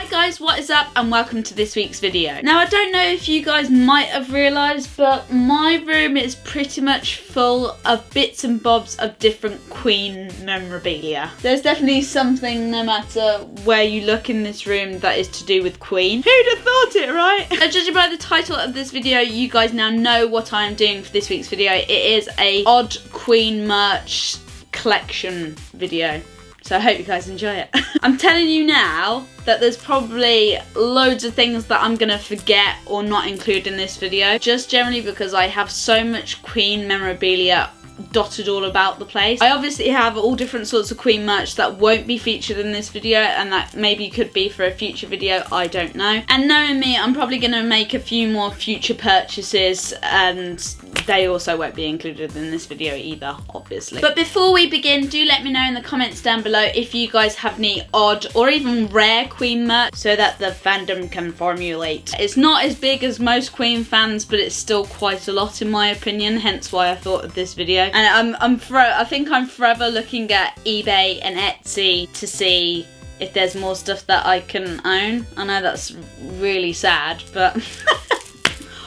Hi guys, what is up and welcome to this week's video. Now I don't know if you guys might have realised, but my room is pretty much full of bits and bobs of different Queen memorabilia. There's definitely something no matter where you look in this room that is to do with Queen. Who'd have thought it, right? So judging by the title of this video, you guys now know what I'm doing for this week's video. It is a odd Queen merch collection video. So I hope you guys enjoy it. I'm telling you now that there's probably loads of things that I'm gonna forget or not include in this video, just generally because I have so much Queen memorabilia dotted all about the place. I obviously have all different sorts of Queen merch that won't be featured in this video and that maybe could be for a future video, I don't know. And knowing me, I'm probably gonna make a few more future purchases and they also won't be included in this video either, obviously. But before we begin, do let me know in the comments down below if you guys have any odd or even rare Queen merch so that the fandom can formulate. It's not as big as most Queen fans, but it's still quite a lot in my opinion, hence why I thought of this video. And I think I'm forever looking at eBay and Etsy to see if there's more stuff that I can own. I know that's really sad, but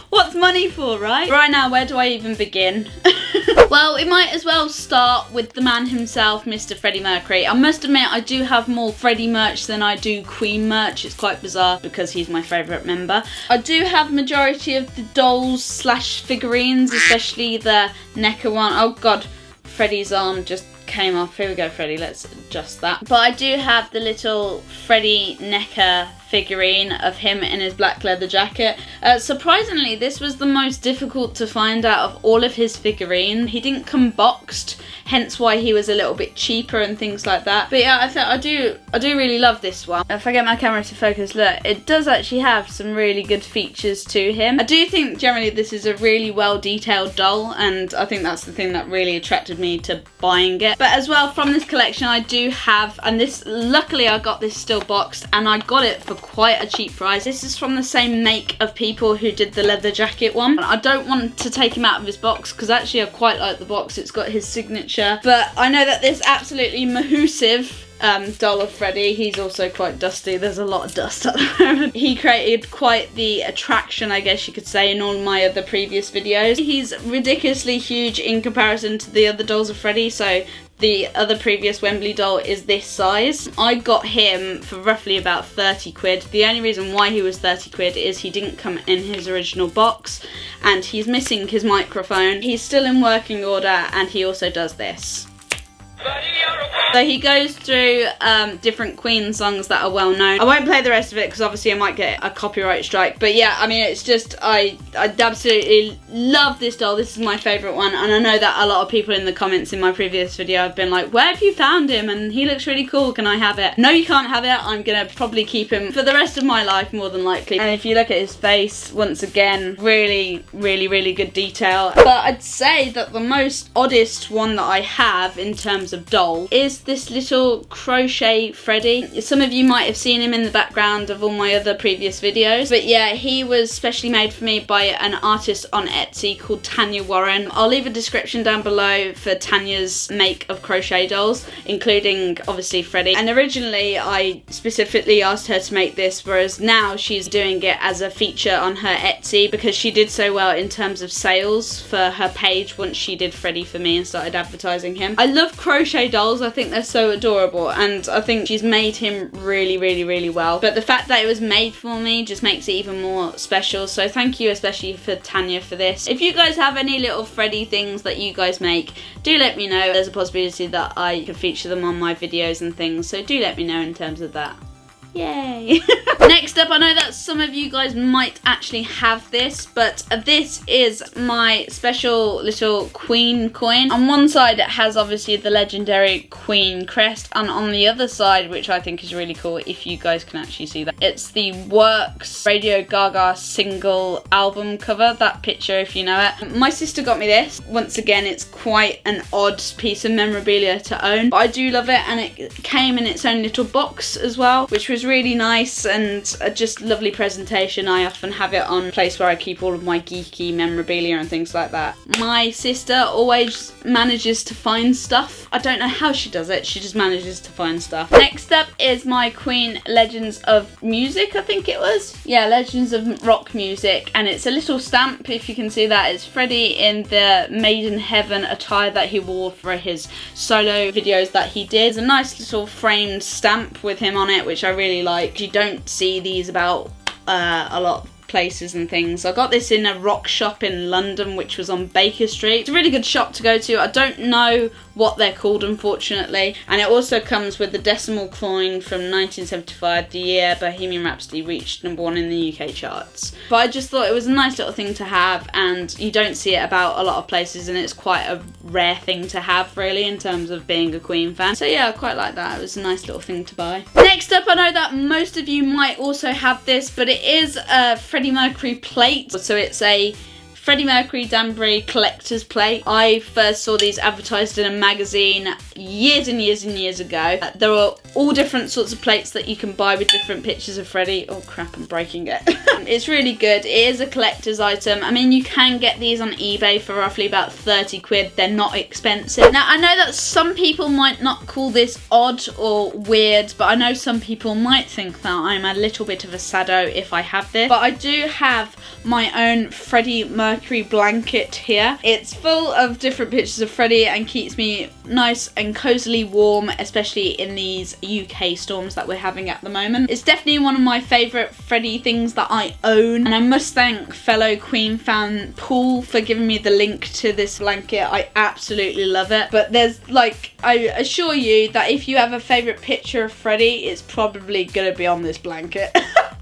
what's money for, right? Right now, where do I even begin? Well, we might as well start with the man himself, Mr. Freddie Mercury. I must admit, I do have more Freddie merch than I do Queen merch. It's quite bizarre because he's my favourite member. I do have majority of the dolls slash figurines, especially the NECA one. Oh god, Freddie's arm just came off. Here we go, Freddie, let's adjust that. But I do have the little Freddie NECA figurine of him in his black leather jacket. Surprisingly, this was the most difficult to find out of all of his figurines. He didn't come boxed, hence why he was a little bit cheaper and things like that. But yeah, I do really love this one. If I get my camera to focus, look, it does actually have some really good features to him. I do think generally this is a really well detailed doll, and I think that's the thing that really attracted me to buying it. But as well, from this collection I do have, and this, luckily I got this still boxed and I got it for quite a cheap price. This is from the same make of people who did the leather jacket one. I don't want to take him out of his box because actually I quite like the box. It's got his signature. But I know that this absolutely massive doll of Freddie, he's also quite dusty. There's a lot of dust at the moment. He created quite the attraction, I guess you could say, in all my other previous videos. He's ridiculously huge in comparison to the other dolls of Freddie, so the other previous Wembley doll is this size. I got him for roughly about 30 quid. The only reason why he was 30 quid is he didn't come in his original box and he's missing his microphone. He's still in working order and he also does this. So he goes through different Queen songs that are well known. I won't play the rest of it because obviously I might get a copyright strike. But yeah, I mean, it's just, I absolutely love this doll. This is my favourite one. And I know that a lot of people in the comments in my previous video have been like, where have you found him? And he looks really cool. Can I have it? No, you can't have it. I'm going to probably keep him for the rest of my life, more than likely. And if you look at his face, once again, really good detail. But I'd say that the most oddest one that I have in terms of doll is this little crochet Freddie. Some of you might have seen him in the background of all my other previous videos, but yeah, he was specially made for me by an artist on Etsy called Tanya Warren. I'll leave a description down below for Tanya's make of crochet dolls, including obviously Freddie. And originally I specifically asked her to make this, whereas now she's doing it as a feature on her Etsy because she did so well in terms of sales for her page once she did Freddie for me and started advertising him. I love crochet dolls. I think they're so adorable and I think she's made him really well. But the fact that it was made for me just makes it even more special. So thank you especially for Tanya for this. If you guys have any little Freddie things that you guys make, do let me know. There's a possibility that I could feature them on my videos and things. So do let me know in terms of that. Yay! Next up, I know that some of you guys might actually have this, but this is my special little Queen coin. On one side it has obviously the legendary Queen crest, and on the other side, which I think is really cool if you guys can actually see that, it's the Works Radio Gaga single album cover, that picture if you know it. My sister got me this. Once again, it's quite an odd piece of memorabilia to own, but I do love it, and it came in its own little box as well, which was was really nice and just lovely presentation. I often have it on a place where I keep all of my geeky memorabilia and things like that. My sister always manages to find stuff. I don't know how she does it, she just manages to find stuff. Next up is my Queen Legends of Music, I think it was. Yeah, Legends of Rock Music, and it's a little stamp, if you can see that. It's Freddie in the Made in Heaven attire that he wore for his solo videos that he did. There's a nice little framed stamp with him on it, which I really like. You don't see these about a lot of places and things. I got this in a rock shop in London, which was on Baker Street. It's a really good shop to go to. I don't know what they're called, unfortunately, and it also comes with the decimal coin from 1975, the year Bohemian Rhapsody reached #1 in the UK charts. But I just thought it was a nice little thing to have, and you don't see it about a lot of places, and it's quite a rare thing to have, really, in terms of being a Queen fan. So yeah, I quite like that. It was a nice little thing to buy. Next up, I know that most of you might also have this, but it is a Freddie Mercury plate. So it's a Freddie Mercury Danbury collector's plate. I first saw these advertised in a magazine years and years and years ago. There are all different sorts of plates that you can buy with different pictures of Freddie. Oh crap, I'm breaking it. It's really good. It is a collector's item. I mean, you can get these on eBay for roughly about 30 quid. They're not expensive. Now, I know that some people might not call this odd or weird, but I know some people might think that I'm a little bit of a sado if I have this. But I do have my own Freddie Mercury blanket here. It's full of different pictures of Freddie and keeps me nice and cosily warm, especially in these UK storms that we're having at the moment. It's definitely one of my favourite Freddie things that I own, and I must thank fellow Queen fan Paul for giving me the link to this blanket. I absolutely love it. But there's, like, I assure you that if you have a favourite picture of Freddie, it's probably gonna be on this blanket.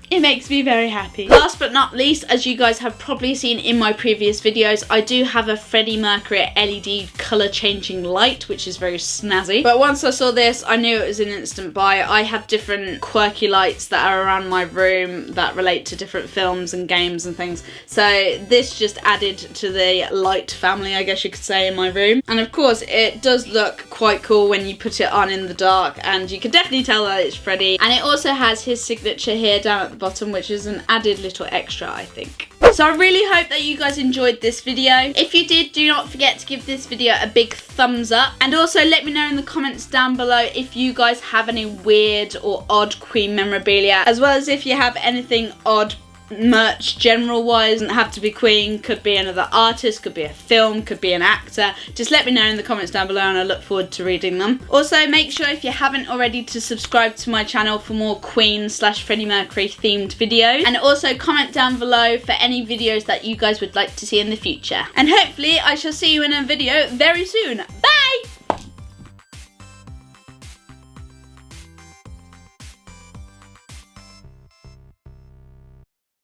It makes me very happy. Last but not least, as you guys have probably seen in my previous videos, I do have a Freddie Mercury LED colour changing light, which is very snazzy. But once I saw this, I knew it was an instant buy. I have different quirky lights that are around my room that relate to different films and games and things. So this just added to the light family, I guess you could say, in my room. And of course, it does look quite cool when you put it on in the dark, and you can definitely tell that it's Freddie. And it also has his signature here down at the bottom, which is an added little extra, I think. So I really hope that you guys enjoyed this video. If you did, do not forget to give this video a big thumbs up, and also let me know in the comments down below if you guys have any weird or odd Queen memorabilia, as well as if you have anything odd merch general wise. Doesn't have to be Queen, could be another artist, could be a film, could be an actor. Just let me know in the comments down below and I look forward to reading them. Also, make sure if you haven't already to subscribe to my channel for more Queen / Freddie Mercury themed videos, and also comment down below for any videos that you guys would like to see in the future. And hopefully I shall see you in a video very soon. Bye!